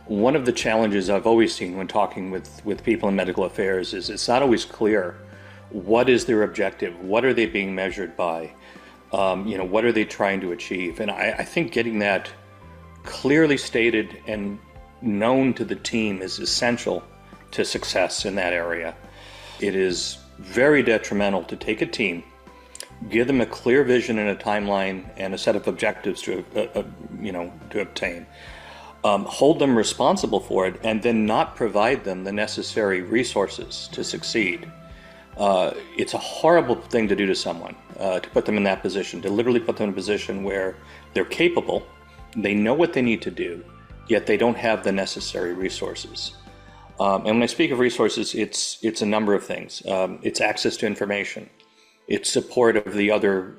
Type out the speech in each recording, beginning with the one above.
One of the challenges I've always seen when talking with people in medical affairs is it's not always clear what is their objective, what are they being measured by, what are they trying to achieve. And I think getting that clearly stated and known to the team is essential to success in that area. It is very detrimental to take a team, give them a clear vision and a timeline and a set of objectives to obtain. Hold them responsible for it, and then not provide them the necessary resources to succeed. It's a horrible thing to do to someone, to put them in that position, to literally put them in a position where they're capable, they know what they need to do, yet they don't have the necessary resources. And when I speak of resources, it's a number of things. It's access to information. It's support of the other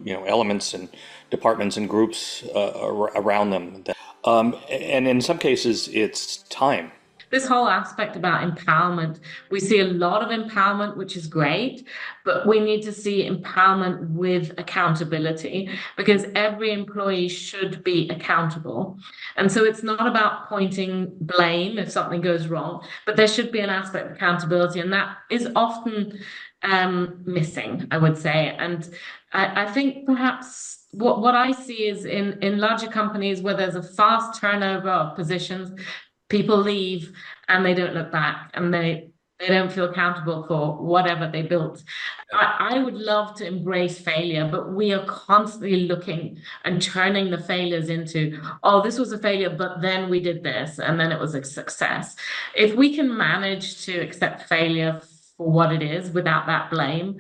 elements and departments and groups around them. And in some cases, it's time. This whole aspect about empowerment, we see a lot of empowerment, which is great, but we need to see empowerment with accountability, because every employee should be accountable. And so it's not about pointing blame if something goes wrong, but there should be an aspect of accountability, and that is often missing, I would say. And I think perhaps what I see is in larger companies where there's a fast turnover of positions, people leave and they don't look back, and they don't feel accountable for whatever they built. I would love to embrace failure, but we are constantly looking and turning the failures into, oh, this was a failure, but then we did this, and then it was a success. If we can manage to accept failure for what it is without that blame,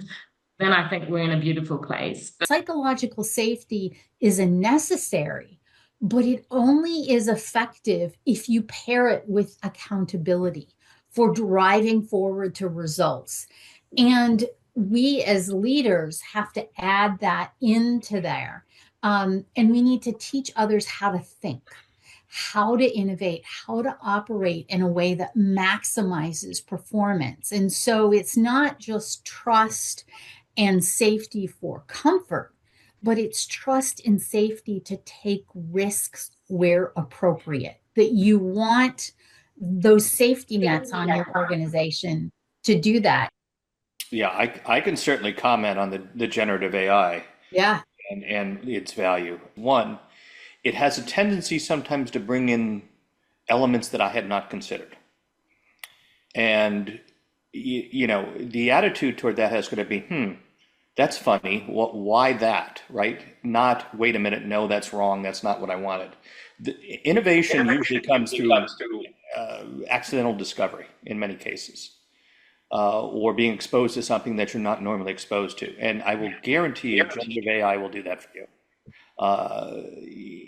then I think we're in a beautiful place. Psychological safety is a necessary, but it only is effective if you pair it with accountability for driving forward to results. And we as leaders have to add that into there. And we need to teach others how to think, how to innovate, how to operate in a way that maximizes performance. And so it's not just trust and safety for comfort, but it's trust and safety to take risks where appropriate, that you want those safety nets on your organization to do that. Yeah, I can certainly comment on the generative AI and its value. One, it has a tendency sometimes to bring in elements that I had not considered. And, the attitude toward that has got to be, that's funny. Why that, right? Not, wait a minute, no, that's wrong. That's not what I wanted. The innovation usually comes through accidental discovery in many cases, or being exposed to something that you're not normally exposed to. And I will guarantee you, generative AI will do that for you.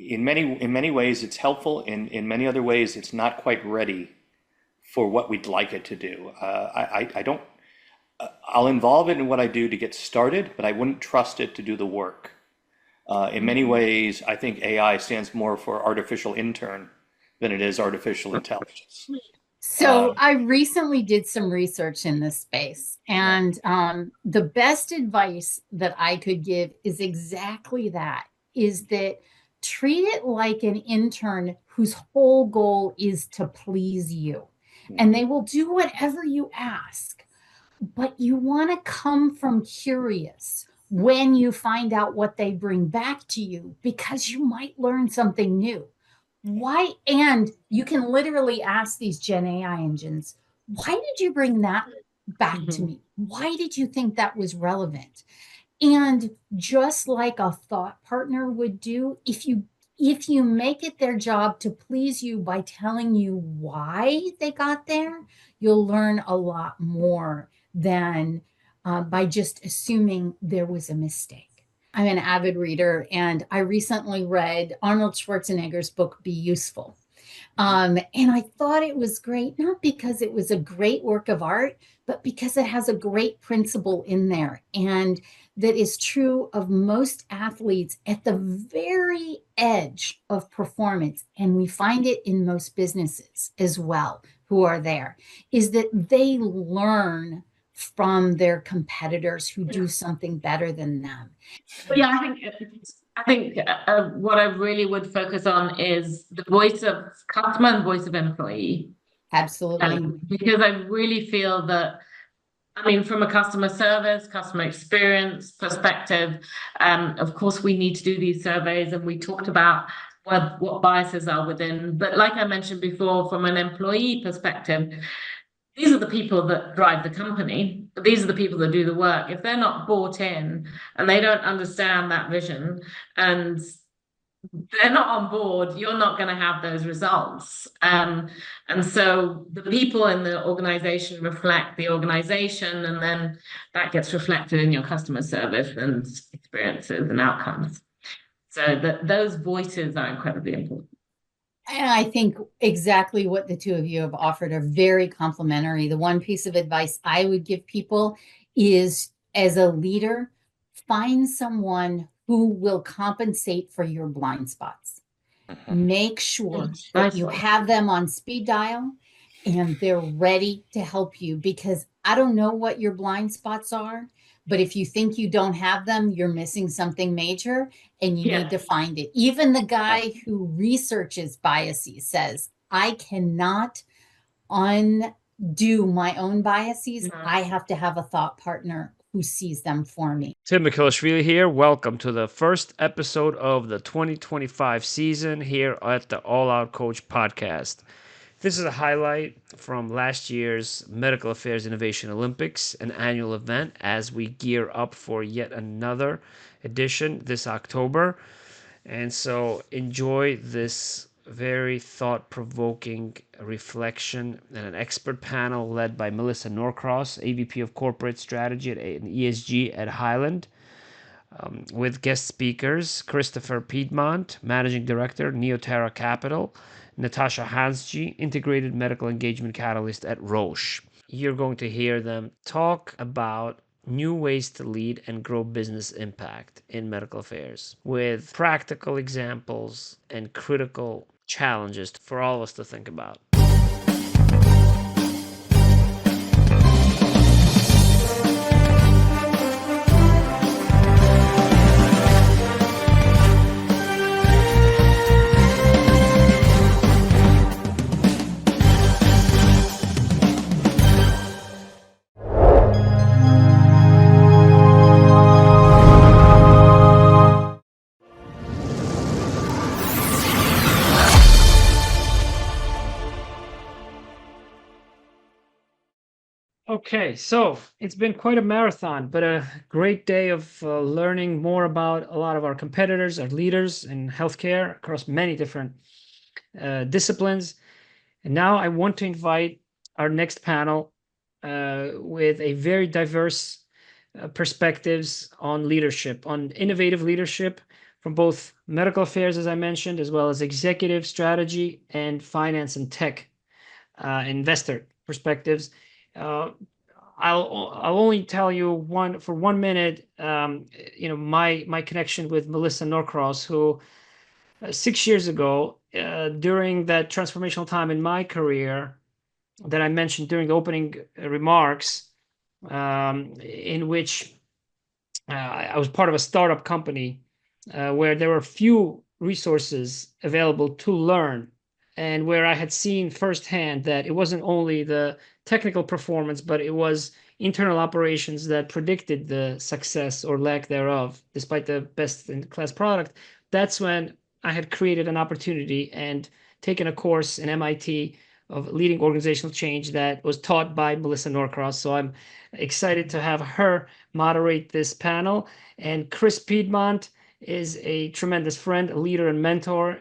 In many ways, it's helpful. In many other ways, it's not quite ready for what we'd like it to do. I'll involve it in what I do to get started, but I wouldn't trust it to do the work. In many ways, I think AI stands more for artificial intern than it is artificial intelligence. So I recently did some research in this space, and the best advice that I could give is exactly that, is that treat it like an intern whose whole goal is to please you. And they will do whatever you ask. But you want to come from curious when you find out what they bring back to you, because you might learn something new. Why? And you can literally ask these Gen AI engines, why did you bring that back to me? Why did you think that was relevant? And just like a thought partner would do, if you make it their job to please you by telling you why they got there, you'll learn a lot more than by just assuming there was a mistake. I'm an avid reader, and I recently read Arnold Schwarzenegger's book, Be Useful. And I thought it was great, not because it was a great work of art, but because it has a great principle in there, and that is true of most athletes at the very edge of performance. And we find it in most businesses as well who are there, is that they learn from their competitors who do something better than them. But yeah, I think I think what I really would focus on is the voice of customer and voice of employee. Absolutely. Because I really feel that, I mean, from a customer service, customer experience perspective, of course, we need to do these surveys, and we talked about what biases are within. But like I mentioned before, from an employee perspective, these are the people that drive the company. These are the people that do the work. If they're not bought in and they don't understand that vision and they're not on board, you're not going to have those results. And so the people in the organization reflect the organization, and then that gets reflected in your customer service and experiences and outcomes. So those voices are incredibly important. And I think exactly what the two of you have offered are very complementary. The one piece of advice I would give people is, as a leader, find someone who will compensate for your blind spots. Make sure that you have them on speed dial and they're ready to help you, because I don't know what your blind spots are, but if you think you don't have them, you're missing something major and you need to find it. Even the guy who researches biases says, I cannot undo my own biases. I have to have a thought partner who sees them for me. Tim Mikilashvili here. Welcome to the first episode of the 2025 season here at the Alloutcoach podcast. This is a highlight from last year's Medical Affairs Innovation Olympics, an annual event as we gear up for yet another edition this October. And so enjoy this very thought-provoking reflection and an expert panel led by Melissa Norcross, AVP of Corporate Strategy and ESG at Hyland, with guest speakers Christopher Piedmonte, Managing Director, NeoTerra Capital, Natasha Hansjee, Integrated Medical Engagement Catalyst at Roche. You're going to hear them talk about new ways to lead and grow business impact in medical affairs with practical examples and critical challenges for all of us to think about. Okay, so it's been quite a marathon, but a great day of learning more about a lot of our competitors, our leaders in healthcare across many different disciplines. And now I want to invite our next panel with a very diverse perspectives on leadership, on innovative leadership from both medical affairs, as I mentioned, as well as executive strategy and finance and tech investor perspectives. I'll only tell you for 1 minute. My connection with Melissa Norcross, who 6 years ago, during that transformational time in my career that I mentioned during the opening remarks, in which I was part of a startup company where there were few resources available to learn, and where I had seen firsthand that it wasn't only the technical performance, but it was internal operations that predicted the success or lack thereof, despite the best-in-class product. That's when I had created an opportunity and taken a course in MIT of leading organizational change that was taught by Melissa Norcross. So I'm excited to have her moderate this panel. And Chris Piedmonte is a tremendous friend, a leader and mentor,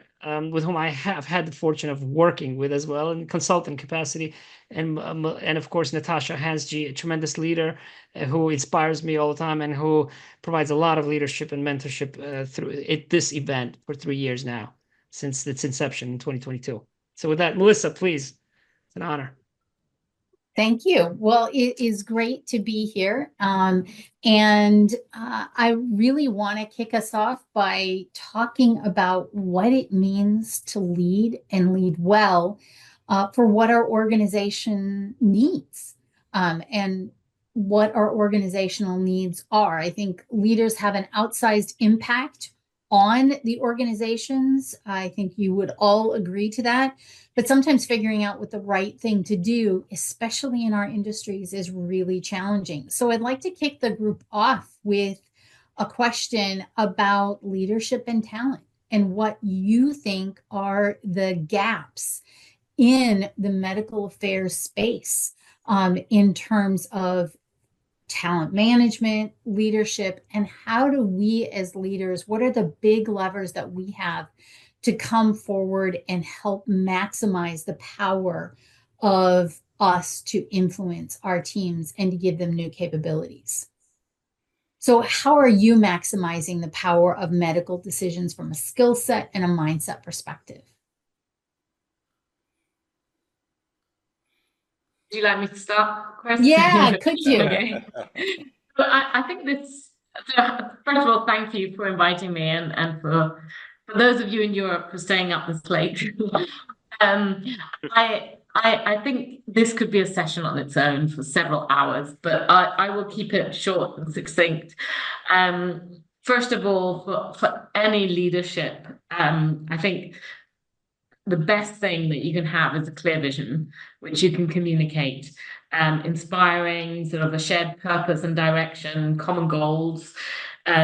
with whom I have had the fortune of working with as well in consultant capacity. And of course, Natasha Hansjee, a tremendous leader who inspires me all the time and who provides a lot of leadership and mentorship through this event for 3 years now, since its inception in 2022. So with that, Melissa, please, it's an honor. Thank you. Well, it is great to be here. I really want to kick us off by talking about what it means to lead and lead well for what our organization needs and what our organizational needs are. I think leaders have an outsized impact on the organizations. I think you would all agree to that. But sometimes figuring out what the right thing to do, especially in our industries, is really challenging. So I'd like to kick the group off with a question about leadership and talent and what you think are the gaps in the medical affairs space in terms of talent management, leadership, and how do we as leaders, what are the big levers that we have to come forward and help maximize the power of us to influence our teams and to give them new capabilities? So how are you maximizing the power of medical decisions from a skill set and a mindset perspective? Would you like me to start, Chris? Yeah, could you? Okay. But I think this, first of all, thank you for inviting me and for those of you in Europe for staying up this late. I think this could be a session on its own for several hours, but I will keep it short and succinct. First of all, for any leadership, I think the best thing that you can have is a clear vision, which you can communicate, inspiring, sort of a shared purpose and direction, common goals,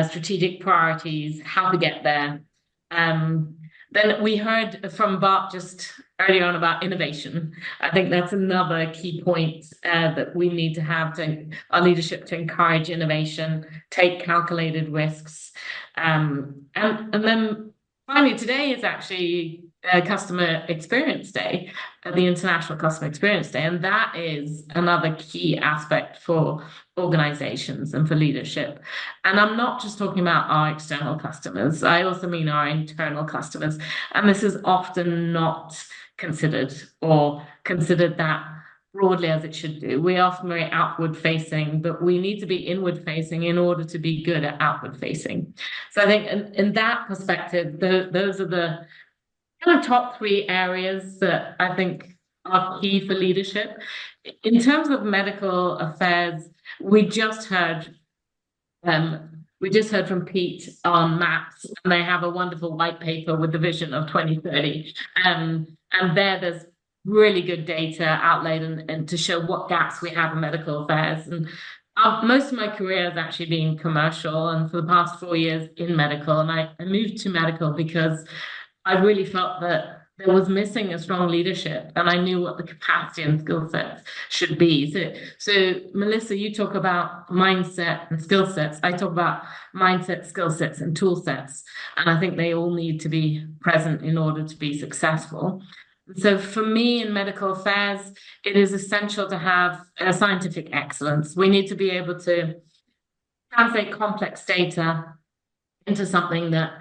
strategic priorities, how to get there. Then we heard from Bart just earlier on about innovation. I think that's another key point that we need to have our leadership to encourage innovation, take calculated risks. And then finally, today is actually Customer Experience Day, the International Customer Experience Day, and that is another key aspect for organizations and for leadership. And I'm not just talking about our external customers, I also mean our internal customers. And this is often not considered or considered that broadly as it should do. We're often very outward facing, but we need to be inward facing in order to be good at outward facing. So I think in that perspective, those are the kind of top three areas that I think are key for leadership. In terms of medical affairs, we just heard from Pete on MAPS, and they have a wonderful white paper with the vision of 2030. And there's really good data outlaid and to show what gaps we have in medical affairs. And most of my career has actually been commercial, and for the past 4 years in medical. And I moved to medical because I really felt that there was missing a strong leadership, and I knew what the capacity and skill sets should be. So Melissa, you talk about mindset and skill sets. I talk about mindset, skill sets, and tool sets. And I think they all need to be present in order to be successful. So for me in medical affairs, it is essential to have scientific excellence. We need to be able to translate complex data into something that,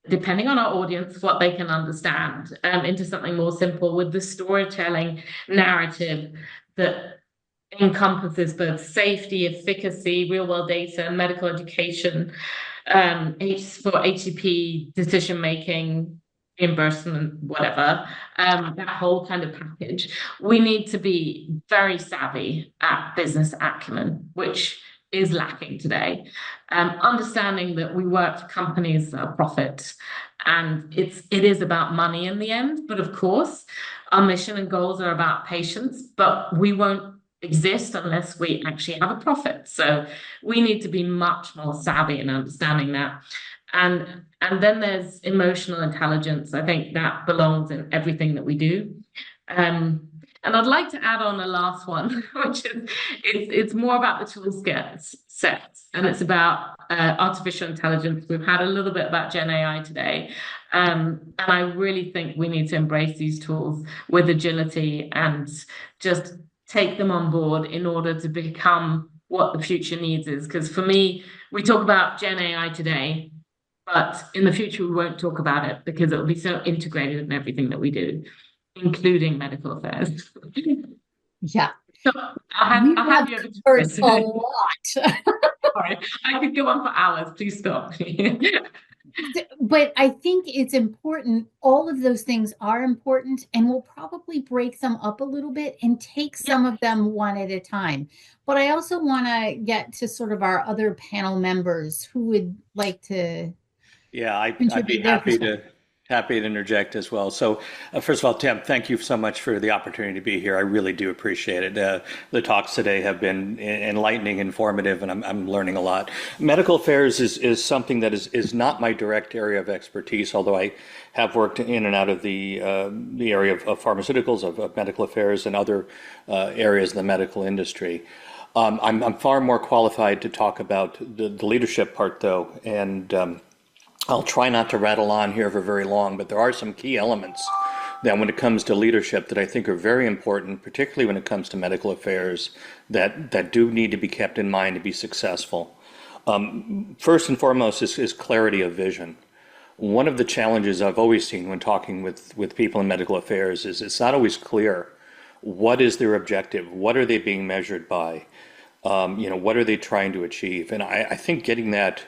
depending on our audience, what they can understand, into something more simple with the storytelling narrative that encompasses both safety, efficacy, real-world data, medical education, for HCP, decision-making, reimbursement, whatever, that whole kind of package. We need to be very savvy at business acumen, which is lacking today. Understanding that we work for companies that are profit, and it is about money in the end. But of course, our mission and goals are about patients, but we won't exist unless we actually have a profit. So we need to be much more savvy in understanding that. And then there's emotional intelligence. I think that belongs in everything that we do. And I'd like to add on a last one, which is it's more about the tool sets, and it's about artificial intelligence. We've had a little bit about Gen AI today, and I really think we need to embrace these tools with agility and just take them on board in order to become what the future needs is. Because for me, we talk about Gen AI today, but in the future, we won't talk about it because it will be so integrated in everything that we do, including medical affairs. Yeah. So I'll have you covered a lot. Sorry, I could go on for hours. Please stop. But I think it's important. All of those things are important, and we'll probably break them up a little bit and take some of them one at a time. But I also want to get to sort of our other panel members who would like to Yeah, I'd be contribute their perspective. happy to interject as well. So, first of all, Tim, thank you so much for the opportunity to be here. I really do appreciate it. The talks today have been enlightening, informative, and I'm learning a lot. Medical affairs is something that is not my direct area of expertise, although I have worked in and out of the area of pharmaceuticals, of medical affairs, and other areas of the medical industry. I'm far more qualified to talk about the leadership part, though, and I'll try not to rattle on here for very long, but there are some key elements that when it comes to leadership that I think are very important, particularly when it comes to medical affairs, that do need to be kept in mind to be successful. First and foremost is clarity of vision. One of the challenges I've always seen when talking with people in medical affairs is it's not always clear what is their objective, what are they being measured by, what are they trying to achieve, and I think getting that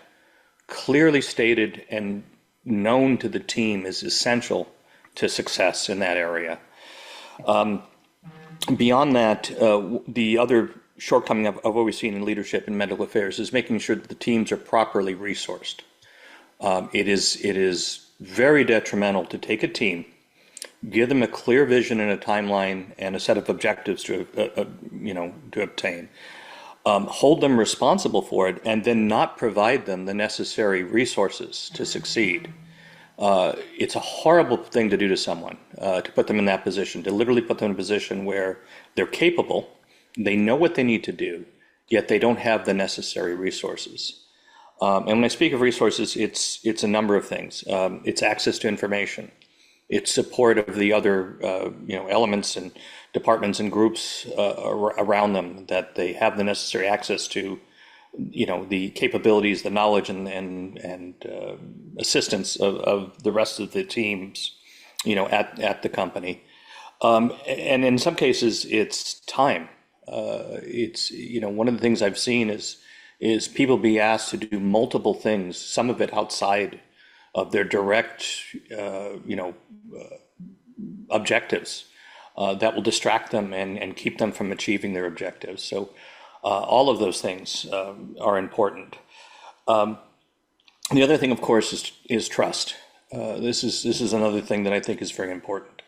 clearly stated and known to the team is essential to success in that area. Beyond that, the other shortcoming I've always seen in leadership in medical affairs is making sure that the teams are properly resourced. It is very detrimental to take a team, give them a clear vision and a timeline and a set of objectives to obtain. Hold them responsible for it, and then not provide them the necessary resources to succeed. It's a horrible thing to do to someone, to put them in that position, to literally put them in a position where they're capable, they know what they need to do, yet they don't have the necessary resources. And when I speak of resources, it's a number of things. It's access to information. It's support of the other elements and departments and groups around them, that they have the necessary access to the capabilities, the knowledge, and assistance of the rest of the teams at the company. And in some cases it's time. It's one of the things I've seen is people be asked to do multiple things, some of it outside of their direct objectives, that will distract them and keep them from achieving their objectives. So all of those things are important. The other thing, of course, is trust. This is another thing that I think is very important,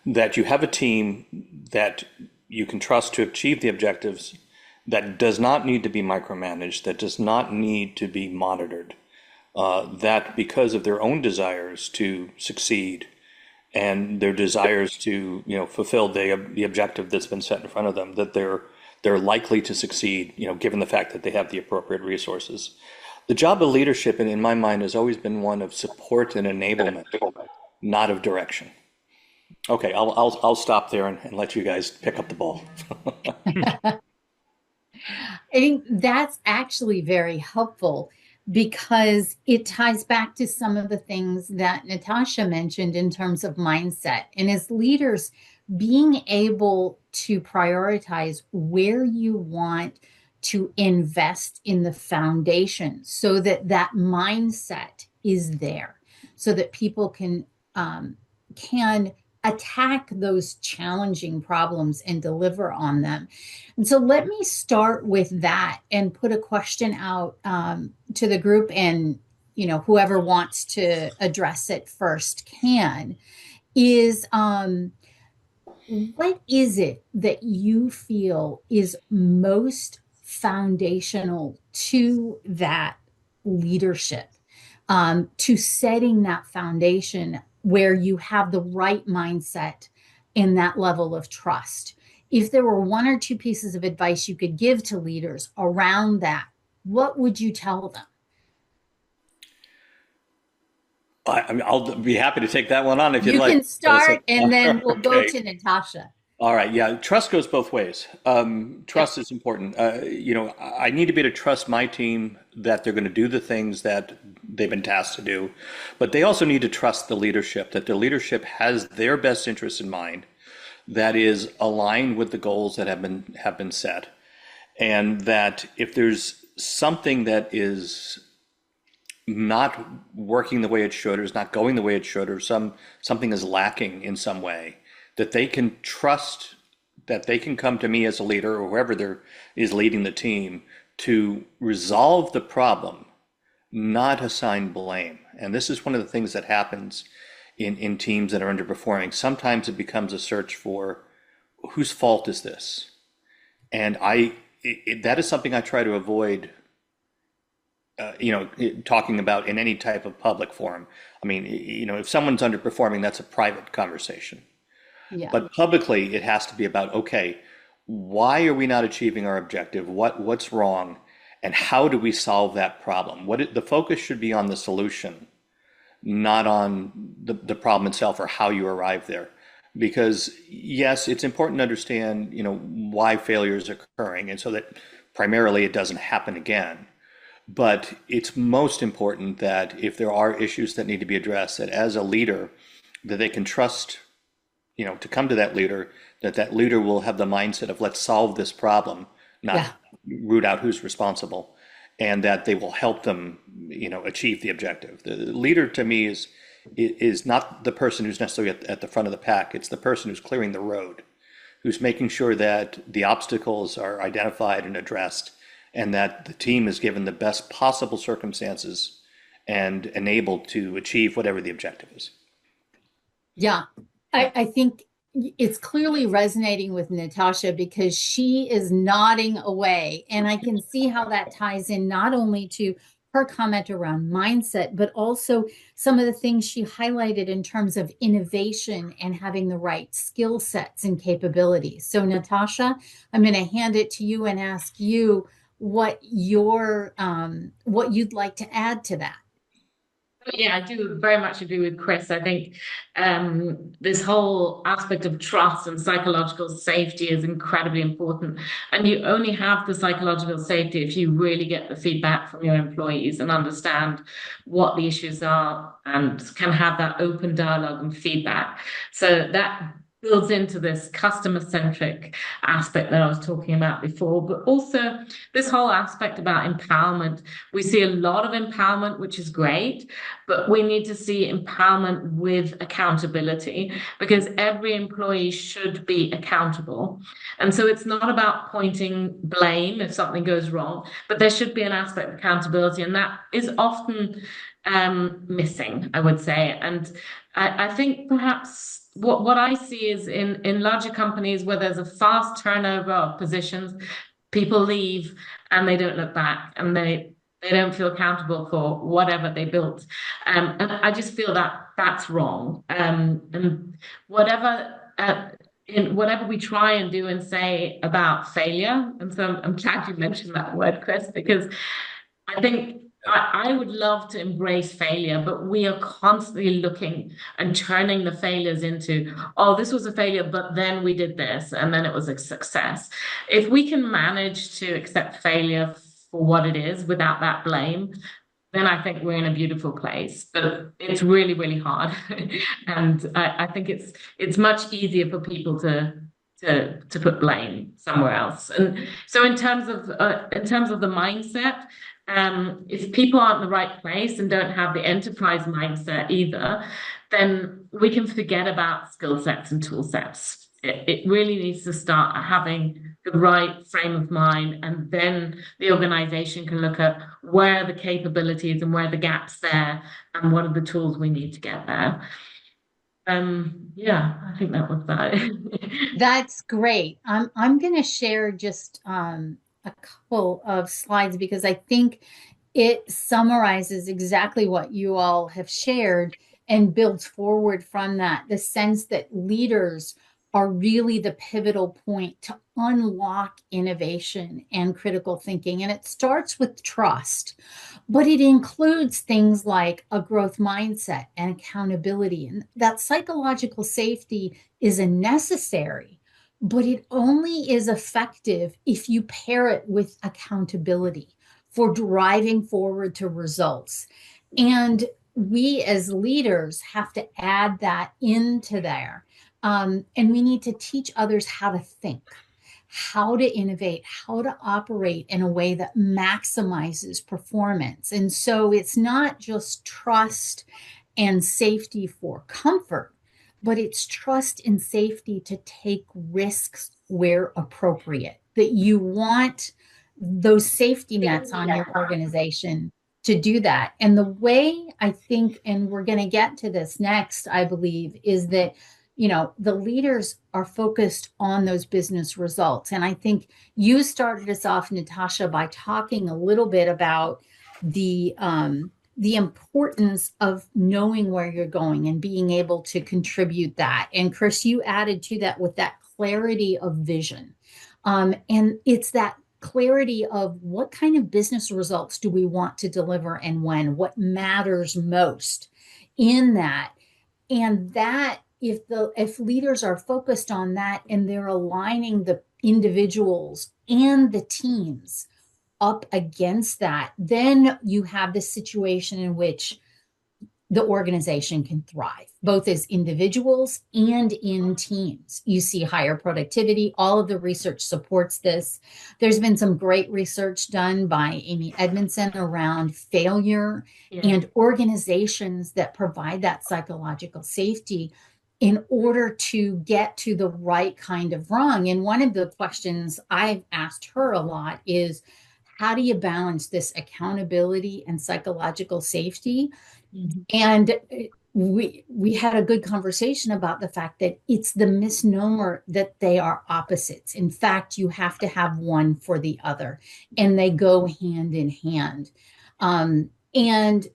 that you have a team that you can trust to achieve the objectives, that does not need to be micromanaged, that does not need to be monitored, that because of their own desires to succeed and their desires to fulfill the objective that's been set in front of them, that they're likely to succeed, given the fact that they have the appropriate resources. The job of leadership, in my mind, has always been one of support and enablement, not of direction. Okay, I'll stop there and let you guys pick up the ball. I think that's actually very helpful, because it ties back to some of the things that Natasha mentioned in terms of mindset. And as leaders, being able to prioritize where you want to invest in the foundation, so that that mindset is there, so that people can attack those challenging problems and deliver on them. And so let me start with that and put a question out to the group, and whoever wants to address it first can. What is it that you feel is most foundational to that leadership, to setting that foundation where you have the right mindset and that level of trust? If there were one or two pieces of advice you could give to leaders around that, what would you tell them? I'll be happy to take that one on if you'd like. You can start, and then we'll go to Natasha. All right. Yeah. Trust goes both ways. Trust is important. I need to be able to trust my team that they're going to do the things that they've been tasked to do, but they also need to trust the leadership, that the leadership has their best interests in mind, that is aligned with the goals that have been set, and that if there's something that is not working the way it should, or is not going the way it should, or something is lacking in some way, that they can trust that they can come to me as a leader, or whoever is leading the team, to resolve the problem, not assign blame. And this is one of the things that happens in teams that are underperforming. Sometimes it becomes a search for whose fault is this? And that is something I try to avoid, talking about in any type of public forum. I mean, if someone's underperforming, that's a private conversation. Yeah. But publicly, it has to be about, okay, why are we not achieving our objective? What's wrong? And how do we solve that problem? The focus should be on the solution, not on the problem itself or how you arrive there. Because yes, it's important to understand, why failure is occurring, and so that primarily it doesn't happen again. But it's most important that if there are issues that need to be addressed, that as a leader, that they can trust, to come to that leader, that leader will have the mindset of let's solve this problem, not root out who's responsible, and that they will help them, achieve the objective. The leader to me is not the person who's necessarily at the front of the pack. It's the person who's clearing the road, who's making sure that the obstacles are identified and addressed, and that the team is given the best possible circumstances and enabled to achieve whatever the objective is. Yeah, I think it's clearly resonating with Natasha because she is nodding away. And I can see how that ties in not only to her comment around mindset, but also some of the things she highlighted in terms of innovation and having the right skill sets and capabilities. So Natasha, I'm going to hand it to you and ask you what you'd like to add to that. Yeah, I do very much agree with Chris. I think this whole aspect of trust and psychological safety is incredibly important. And you only have the psychological safety if you really get the feedback from your employees and understand what the issues are and can have that open dialogue and feedback. So that builds into this customer-centric aspect that I was talking about before, but also this whole aspect about empowerment. We see a lot of empowerment, which is great, but we need to see empowerment with accountability because every employee should be accountable. And so it's not about pointing blame if something goes wrong, but there should be an aspect of accountability, and that is often missing, I would say. And I think perhaps what I see is in larger companies where there's a fast turnover of positions, people leave and they don't look back and they don't feel accountable for whatever they built. And I just feel that that's wrong. And whatever we try and do and say about failure, and so I'm glad you mentioned that word, Chris, because I think I would love to embrace failure, but we are constantly looking and turning the failures into, oh, this was a failure, but then we did this, and then it was a success. If we can manage to accept failure for what it is without that blame, then I think we're in a beautiful place. But it's really, really hard. And I think it's much easier for people to put blame somewhere else. And so in terms of the mindset, if people aren't in the right place and don't have the enterprise mindset either, then we can forget about skill sets and tool sets. It really needs to start having the right frame of mind, and then the organization can look at where are the capabilities and where are the gaps there, and what are the tools we need to get there. Yeah, I think that was that. That's great. I'm going to share just a couple of slides because I think it summarizes exactly what you all have shared and builds forward from that. The sense that leaders are really the pivotal point to unlock innovation and critical thinking. And it starts with trust, but it includes things like a growth mindset and accountability. And that psychological safety is a necessary, but it only is effective if you pair it with accountability for driving forward to results. And we as leaders have to add that into there. And we need to teach others how to think, how to innovate, how to operate in a way that maximizes performance. And so it's not just trust and safety for comfort, but it's trust and safety to take risks where appropriate, that you want those safety nets on your organization to do that. And the way I think, and we're going to get to this next, I believe, is that, the leaders are focused on those business results. And I think you started us off, Natasha, by talking a little bit about the importance of knowing where you're going and being able to contribute that. And Chris, you added to that with that clarity of vision. And it's that clarity of what kind of business results do we want to deliver and when, what matters most in that. And that if leaders are focused on that and they're aligning the individuals and the teams up against that, then you have this situation in which the organization can thrive, both as individuals and in teams. You see higher productivity. All of the research supports this. There's been some great research done by Amy Edmondson around failure and organizations that provide that psychological safety in order to get to the right kind of rung. And one of the questions I've asked her a lot is, how do you balance this accountability and psychological safety? And we had a good conversation about the fact that it's the misnomer that they are opposites. In fact, you have to have one for the other, and they go hand in hand. And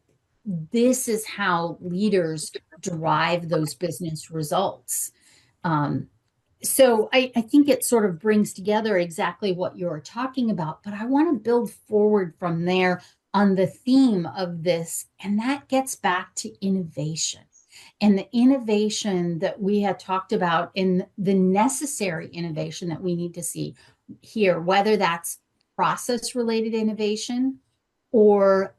this is how leaders drive those business results. So I think it sort of brings together exactly what you're talking about, but I want to build forward from there on the theme of this, and that gets back to innovation and the innovation that we had talked about in the necessary innovation that we need to see here, whether that's process-related innovation or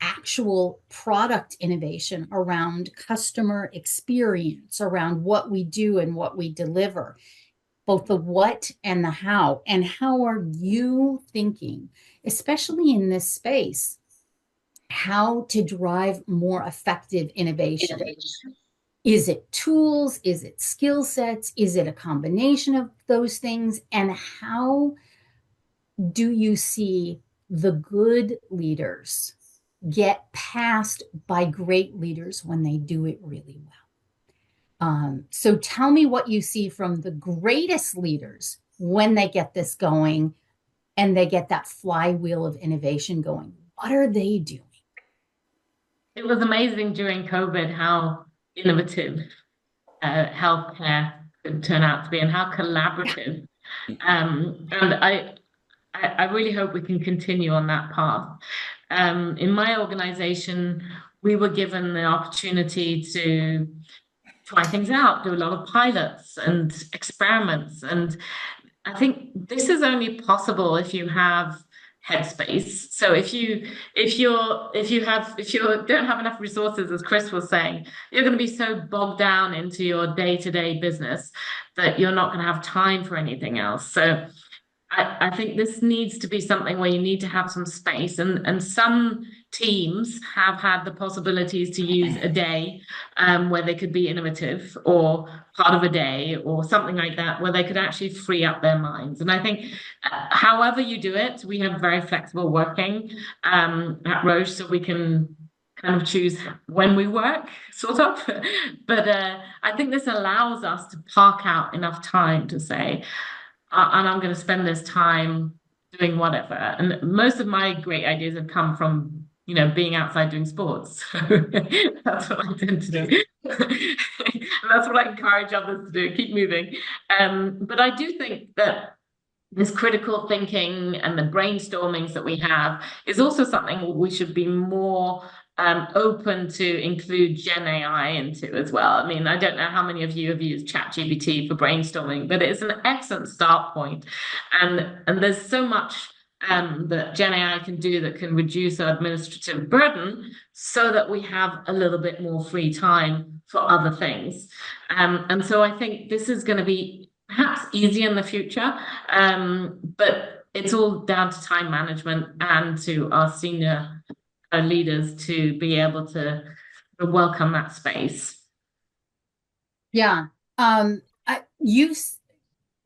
actual product innovation around customer experience, around what we do and what we deliver, both the what and the how. And how are you thinking, especially in this space, how to drive more effective innovation? Is it tools? Is it skill sets? Is it a combination of those things? And how do you see the good leaders get passed by great leaders when they do it really well? So tell me what you see from the greatest leaders when they get this going and they get that flywheel of innovation going. What are they doing? It was amazing during COVID how innovative healthcare could turn out to be and how collaborative. And I really hope we can continue on that path. In my organization, we were given the opportunity to try things out, do a lot of pilots and experiments. And I think this is only possible if you have headspace. So if you don't have enough resources, as Chris was saying, you're going to be so bogged down into your day-to-day business that you're not going to have time for anything else. So I think this needs to be something where you need to have some space, and some teams have had the possibilities to use a day where they could be innovative, or part of a day or something like that, where they could actually free up their minds. And I think however you do it, we have very flexible working at Roche, so we can kind of choose when we work, sort of. But I think this allows us to park out enough time to say, and I'm going to spend this time doing whatever. And most of my great ideas have come from, being outside doing sports. So that's what I tend to do. And that's what I encourage others to do, keep moving. But I do think that this critical thinking and the brainstormings that we have is also something we should be more open to include Gen AI into as well. I mean, I don't know how many of you have used ChatGPT for brainstorming, but it's an excellent start point. And there's so much that Gen AI can do that can reduce our administrative burden so that we have a little bit more free time for other things. And so I think this is going to be perhaps easy in the future, but it's all down to time management and to our senior leaders to be able to welcome that space. Yeah.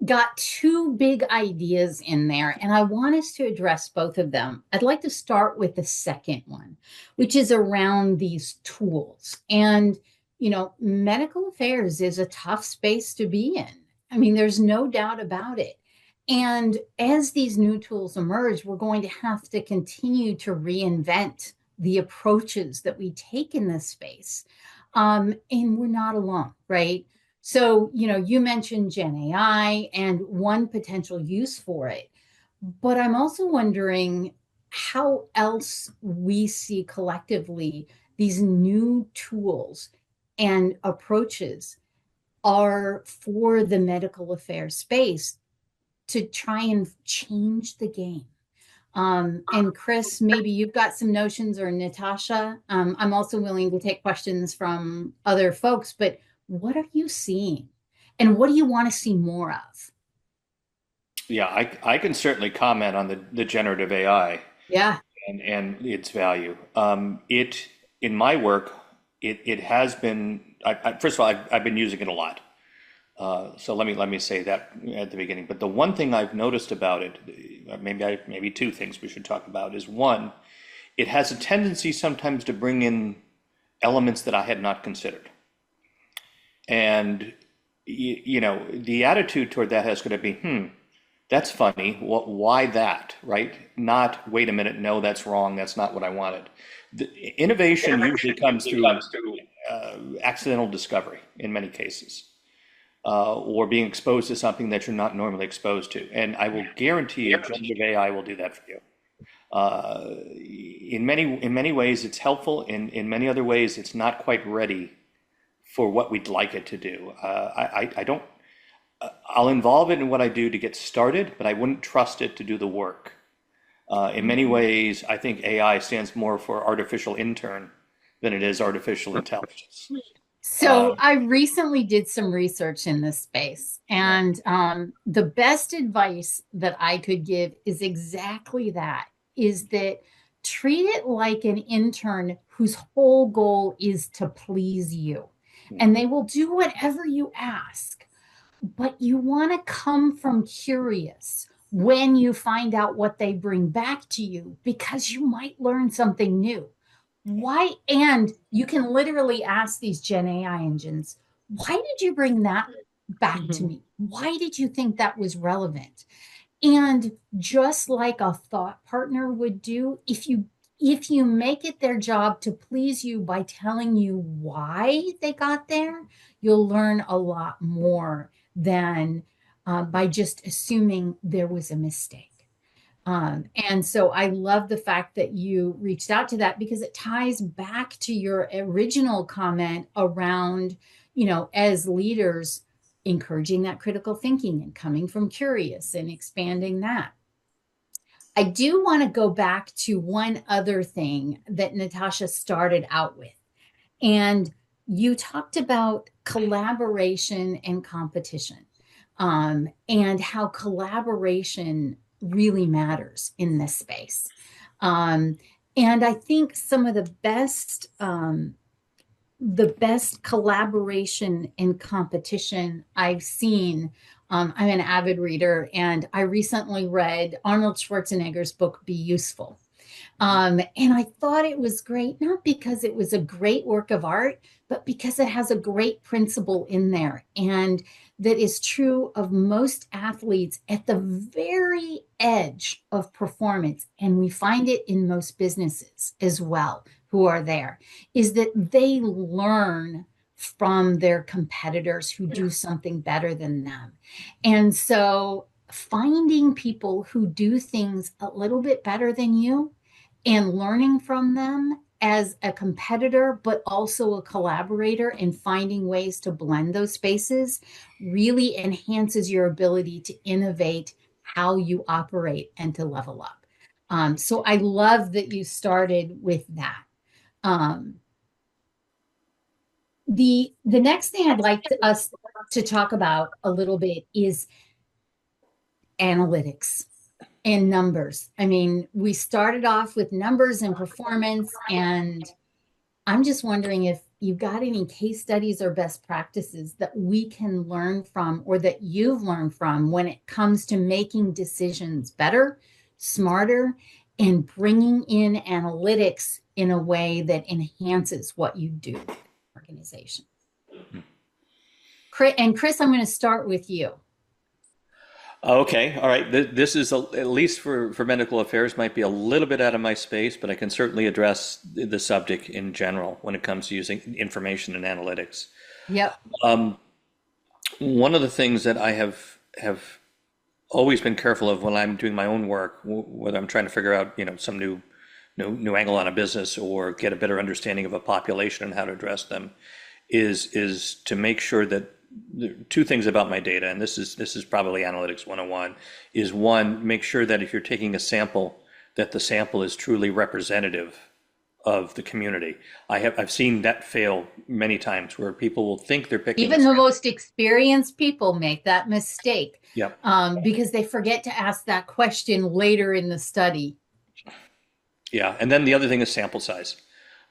got two big ideas in there, and I want us to address both of them. I'd like to start with the second one, which is around these tools. And, medical affairs is a tough space to be in. I mean, there's no doubt about it. And as these new tools emerge, we're going to have to continue to reinvent the approaches that we take in this space. And we're not alone, right? So, you mentioned Gen AI and one potential use for it, but I'm also wondering how else we see collectively these new tools and approaches are for the medical affairs space to try and change the game. And Chris, maybe you've got some notions, or Natasha. I'm also willing to take questions from other folks, but what are you seeing? And what do you want to see more of? Yeah, I can certainly comment on the generative AI Yeah. and its value. In my work, it has been. First of all, I've been using it a lot. So let me say that at the beginning. But the one thing I've noticed about it, maybe two things we should talk about, is one, it has a tendency sometimes to bring in elements that I had not considered. And the attitude toward that has got to be, that's funny. Why that, right? Not, wait a minute, no, that's wrong. That's not what I wanted. The innovation usually comes through accidental discovery in many cases, or being exposed to something that you're not normally exposed to. And I will guarantee you, generative AI will do that for you. In many ways, it's helpful. In many other ways, it's not quite ready for what we'd like it to do. I don't. I'll involve it in what I do to get started, but I wouldn't trust it to do the work. In many ways, I think AI stands more for artificial intern than it is artificial intelligence. So I recently did some research in this space, and the best advice that I could give is exactly that, is that treat it like an intern whose whole goal is to please you. And they will do whatever you ask, but you want to come from curious when you find out what they bring back to you, because you might learn something new. Why? And you can literally ask these Gen AI engines, why did you bring that back to me? Why did you think that was relevant? And just like a thought partner would do, if you make it their job to please you by telling you why they got there, you'll learn a lot more than by just assuming there was a mistake. And so I love the fact that you reached out to that, because it ties back to your original comment around, as leaders, encouraging that critical thinking and coming from curious and expanding that. I do want to go back to one other thing that Natasha started out with. And you talked about collaboration and competition, and how collaboration really matters in this space. And I think some of the best collaboration and competition I've seen. I'm an avid reader, and I recently read Arnold Schwarzenegger's book, Be Useful. And I thought it was great, not because it was a great work of art, but because it has a great principle in there, and that is true of most athletes at the very edge of performance. And we find it in most businesses as well who are there, is that they learn from their competitors who do something better than them. And so finding people who do things a little bit better than you and learning from them as a competitor, but also a collaborator, and finding ways to blend those spaces really enhances your ability to innovate how you operate and to level up. So I love that you started with that. The next thing I'd like us to talk about a little bit is analytics and numbers. I mean, we started off with numbers and performance, and I'm just wondering if you got any case studies or best practices that we can learn from, or that you've learned from, when it comes to making decisions better, smarter, and bringing in analytics in a way that enhances what you do in the organization? Chris, I'm going to start with you. Okay, all right. This is, at least for medical affairs, might be a little bit out of my space, but I can certainly address the subject in general when it comes to using information and analytics. Yep. One of the things that I have always been careful of when I'm doing my own work, whether I'm trying to figure out, some new angle on a business or get a better understanding of a population and how to address them, is to make sure that two things about my data, and this is probably analytics 101, is one, make sure that if you're taking a sample, that the sample is truly representative of the community. I've seen that fail many times, where people will think they're picking even the most experienced people make that mistake. Yep. Because they forget to ask that question later in the study. Yeah, and then the other thing is sample size.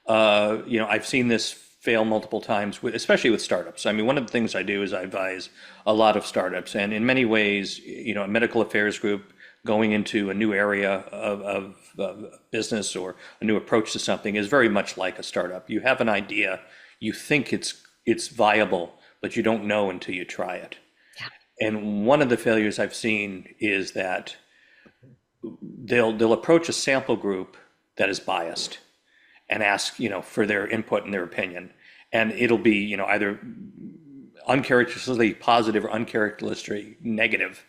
I've seen this fail multiple times, especially with startups. I mean, one of the things I do is I advise a lot of startups, and in many ways, a medical affairs group going into a new area of business or a new approach to something is very much like a startup. You have an idea, you think it's viable, but you don't know until you try it. Yeah. And one of the failures I've seen is that they'll approach a sample group that is biased and ask, for their input and their opinion. And it'll be, either uncharacteristically positive or uncharacteristically negative.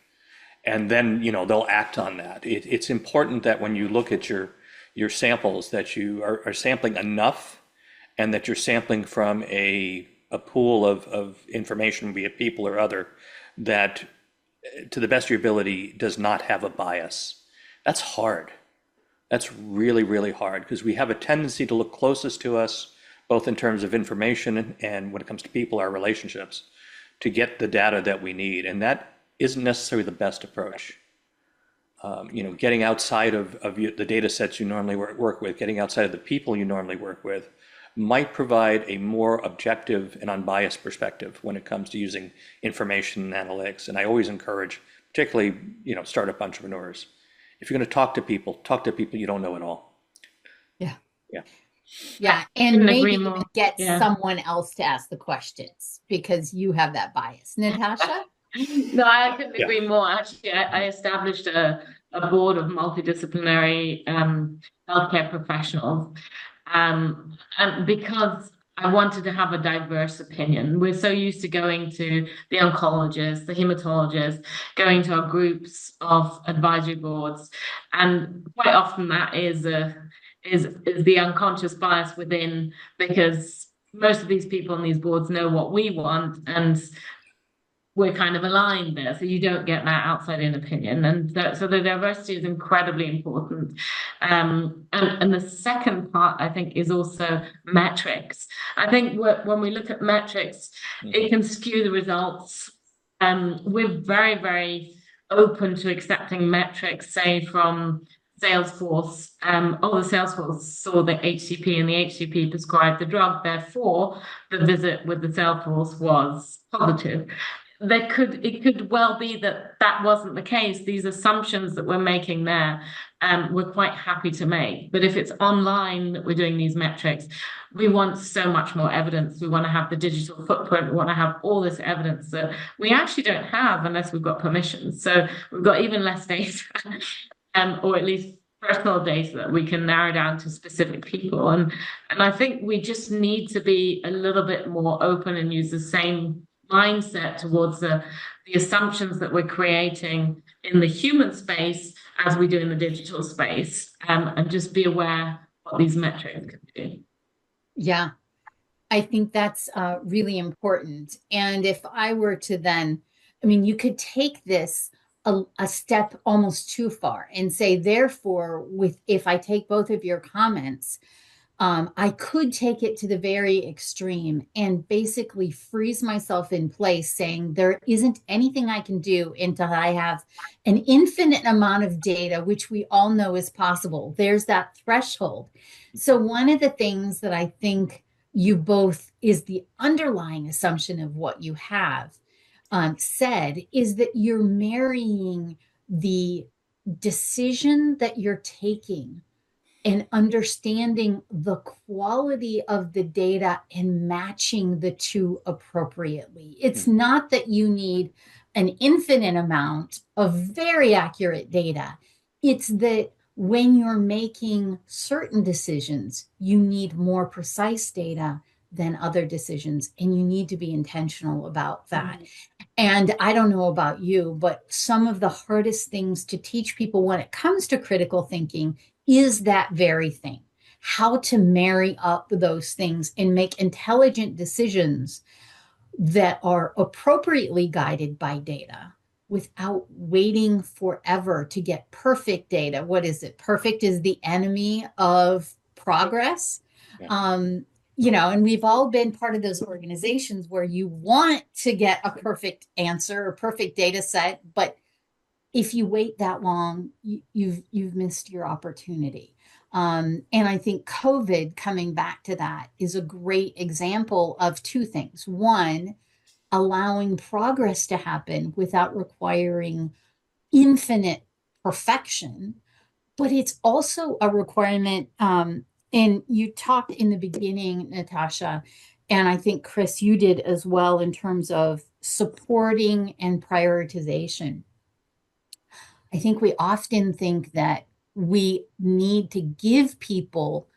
And then, they'll act on that. It's important that when you look at your samples, that you are sampling enough, and that you're sampling from a pool of information, be it people or other, that to the best of your ability does not have a bias. That's hard. That's really, really hard, because we have a tendency to look closest to us, both in terms of information and when it comes to people, our relationships, to get the data that we need. And that isn't necessarily the best approach. Getting outside of the data sets you normally work with, getting outside of the people you normally work with, might provide a more objective and unbiased perspective when it comes to using information and analytics. And I always encourage, particularly, startup entrepreneurs, if you're going to talk to people you don't know at all. Yeah. Yeah. Yeah. And maybe even get someone else to ask the questions, because you have that bias. Natasha? No, I couldn't agree more. Actually, I established a board of multidisciplinary healthcare professionals, and because I wanted to have a diverse opinion. We're so used to going to the oncologist, the hematologist, going to our groups of advisory boards, and quite often that is the unconscious bias within, because most of these people on these boards know what we want, and we're kind of aligned there, so you don't get that outside-in opinion, and so the diversity is incredibly important. And the second part, I think, is also metrics. I think when we look at metrics, it can skew the results. We're very, very open to accepting metrics, say from Salesforce. The Salesforce saw the HCP, and the HCP prescribed the drug. Therefore, the visit with the Salesforce was positive. It could well be that wasn't the case. These assumptions that we're making there, we're quite happy to make. But if it's online that we're doing these metrics, we want so much more evidence. We want to have the digital footprint. We want to have all this evidence that we actually don't have unless we've got permission. So we've got even less data, or at least personal data that we can narrow down to specific people. And I think we just need to be a little bit more open and use the same mindset towards the assumptions that we're creating in the human space as we do in the digital space, and just be aware what these metrics can do. Yeah, I think that's really important. And if I were to then, you could take this a step almost too far and say, therefore, if I take both of your comments, I could take it to the very extreme and basically freeze myself in place, saying there isn't anything I can do until I have an infinite amount of data, which we all know is possible. There's that threshold. So one of the things that I think you both, is the underlying assumption of what you have said, is that you're marrying the decision that you're taking and understanding the quality of the data and matching the two appropriately. It's not that you need an infinite amount of very accurate data. It's that when you're making certain decisions, you need more precise data than other decisions, and you need to be intentional about that. And I don't know about you, but some of the hardest things to teach people when it comes to critical thinking is that very thing, how to marry up those things and make intelligent decisions that are appropriately guided by data without waiting forever to get perfect data. What is it? Perfect is the enemy of progress. Yeah. And we've all been part of those organizations where you want to get a perfect answer or perfect data set, but if you wait that long, you've missed your opportunity. And I think COVID, coming back to that, is a great example of two things. One, allowing progress to happen without requiring infinite perfection, but it's also a requirement. And you talked in the beginning, Natasha, and I think, Chris, you did as well, in terms of supporting and prioritization. I think we often think that we need to give people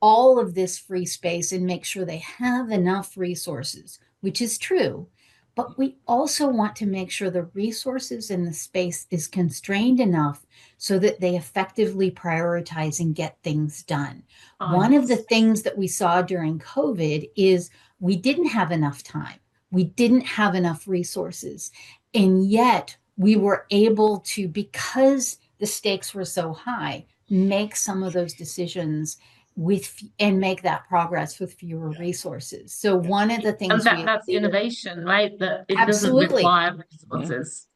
all of this free space and make sure they have enough resources, which is true. But we also want to make sure the resources in the space is constrained enough so that they effectively prioritize and get things done. One of the things that we saw during COVID is we didn't have enough time. We didn't have enough resources. And yet we were able to, because the stakes were so high, make some of those decisions and make that progress with fewer resources. So one of the things, and that's innovation, right? That it absolutely doesn't require resources.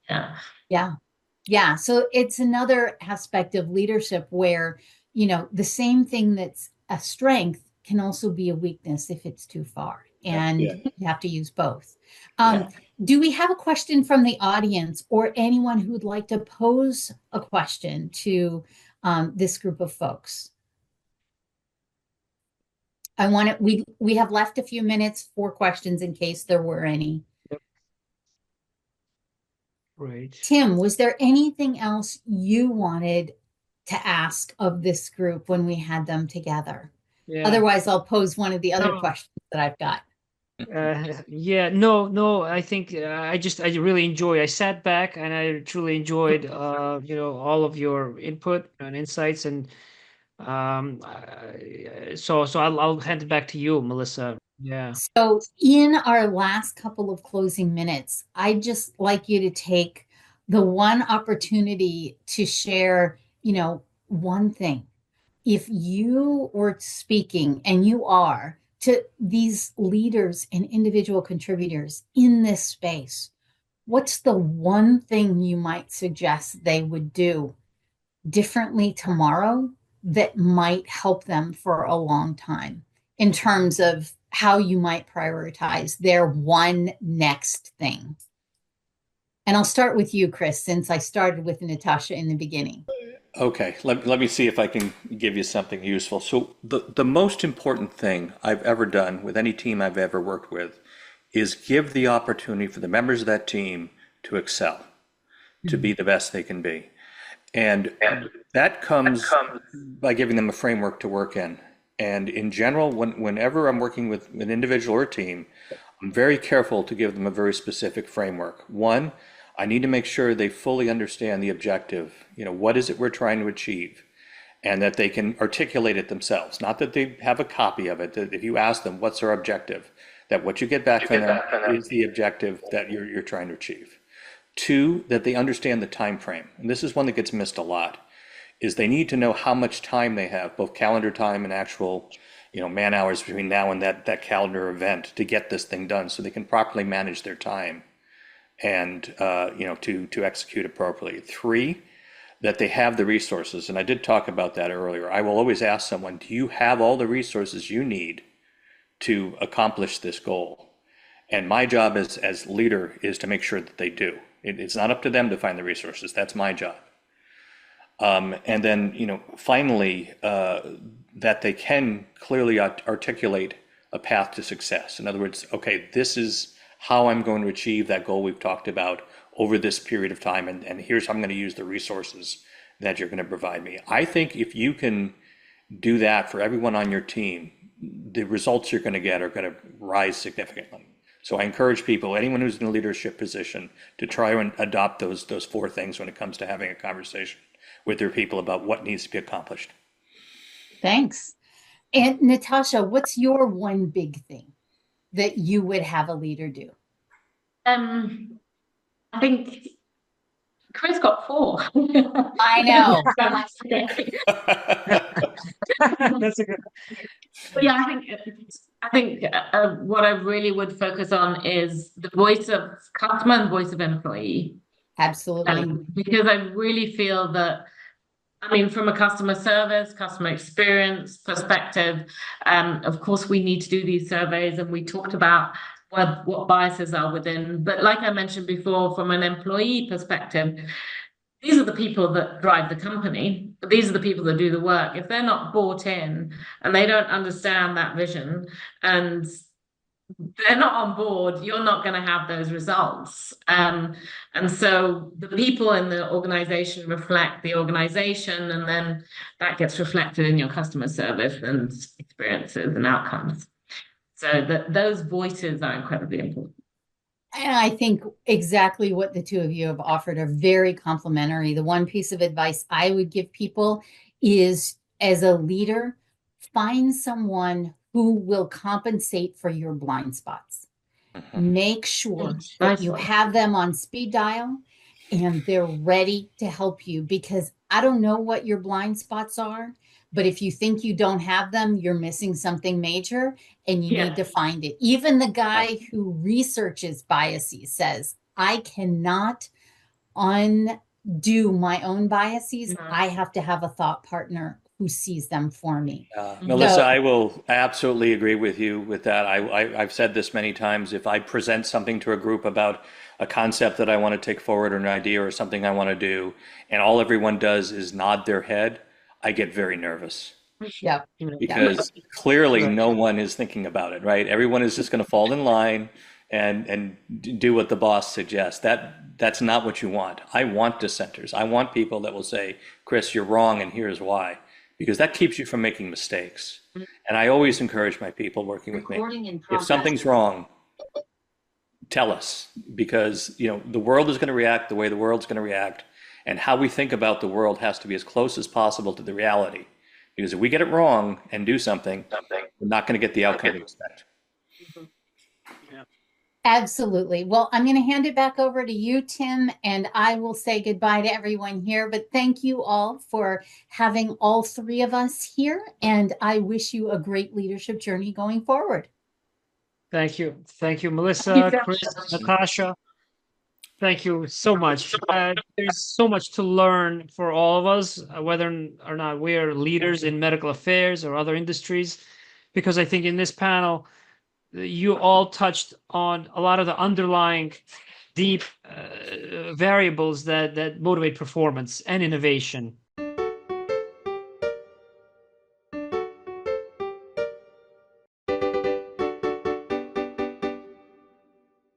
Yeah. So it's another aspect of leadership where, the same thing that's a strength can also be a weakness if it's too far, and you have to use both. Do we have a question from the audience, or anyone who would like to pose a question to this group of folks? We have left a few minutes for questions in case there were any. Right. Tim, was there anything else you wanted to ask of this group when we had them together? Yeah. Otherwise, I'll pose one of the other questions that I've got. No, I think I really enjoy. I sat back and I truly enjoyed, all of your input and insights, and so I'll hand it back to you, Melissa. Yeah. So in our last couple of closing minutes, I'd just like you to take the one opportunity to share, one thing. If you were speaking, and you are, to these leaders and individual contributors in this space, what's the one thing you might suggest they would do differently tomorrow that might help them for a long time, in terms of how you might prioritize their one next thing? And I'll start with you, Chris, since I started with Natasha in the beginning. Okay, let me see if I can give you something useful. So the most important thing I've ever done with any team I've ever worked with is give the opportunity for the members of that team to excel, to be the best they can be. And that comes by giving them a framework to work in. And in general, whenever I'm working with an individual or a team, I'm very careful to give them a very specific framework. One, I need to make sure they fully understand the objective. What is it we're trying to achieve? And that they can articulate it themselves. Not that they have a copy of it. That if you ask them, what's our objective? That what you get back from them is the objective that you're trying to achieve. Two, that they understand the time frame. And this is one that gets missed a lot, is they need to know how much time they have, both calendar time and actual, man hours between now and that calendar event to get this thing done, so they can properly manage their time and, to execute appropriately. Three, that they have the resources. And I did talk about that earlier. I will always ask someone, do you have all the resources you need to accomplish this goal. And my job as leader is to make sure that they do. It's not up to them to find the resources. That's my job. And then, finally, that they can clearly articulate a path to success. In other words, okay, this is how I'm going to achieve that goal we've talked about over this period of time, and here's how I'm going to use the resources that you're going to provide me. I think if you can do that for everyone on your team, the results you're going to get are going to rise significantly. So I encourage people, anyone who's in a leadership position, to try and adopt those four things when it comes to having a conversation with their people about what needs to be accomplished. Thanks. And Natasha, what's your one big thing that you would have a leader do? I think Chris got 4. I know. That's a good. But yeah, I think what I really would focus on is the voice of customer and voice of employee. Absolutely. Because I really feel that, from a customer service, customer experience perspective, of course, we need to do these surveys, and we talked about what biases are within. But like I mentioned before, from an employee perspective, these are the people that drive the company. These are the people that do the work. If they're not bought in and they don't understand that vision and they're not on board, you're not going to have those results. And so the people in the organization reflect the organization, and then that gets reflected in your customer service and experiences and outcomes. So those voices are incredibly important. And I think exactly what the two of you have offered are very complementary. The one piece of advice I would give people is, as a leader, find someone who will compensate for your blind spots. Make sure that you have them on speed dial and they're ready to help you, because I don't know what your blind spots are, but if you think you don't have them, you're missing something major and you need to find it. Even the guy who researches biases says, I cannot undo my own biases. I have to have a thought partner who sees them for me. Melissa, I will absolutely agree with you with that. I've said this many times. If I present something to a group about a concept that I want to take forward, or an idea or something I want to do, and all everyone does is nod their head, I get very nervous. Yep. Because clearly no one is thinking about it, right? Everyone is just going to fall in line and do what the boss suggests. That's not what you want. I want dissenters. I want people that will say, Chris, you're wrong, and here's why. Because that keeps you from making mistakes. And I always encourage my people working with me, if something's wrong, tell us. Because the world is going to react the way the world's going to react. And how we think about the world has to be as close as possible to the reality. Because if we get it wrong and do something, we're not going to get the outcome we expect. Absolutely. Well, I'm going to hand it back over to you, Tim, and I will say goodbye to everyone here. But thank you all for having all three of us here, and I wish you a great leadership journey going forward. Thank you. Thank you, Melissa, Chris, Natasha. Thank you so much. There's so much to learn for all of us, whether or not we are leaders in medical affairs or other industries, because I think in this panel, you all touched on a lot of the underlying deep variables that motivate performance and innovation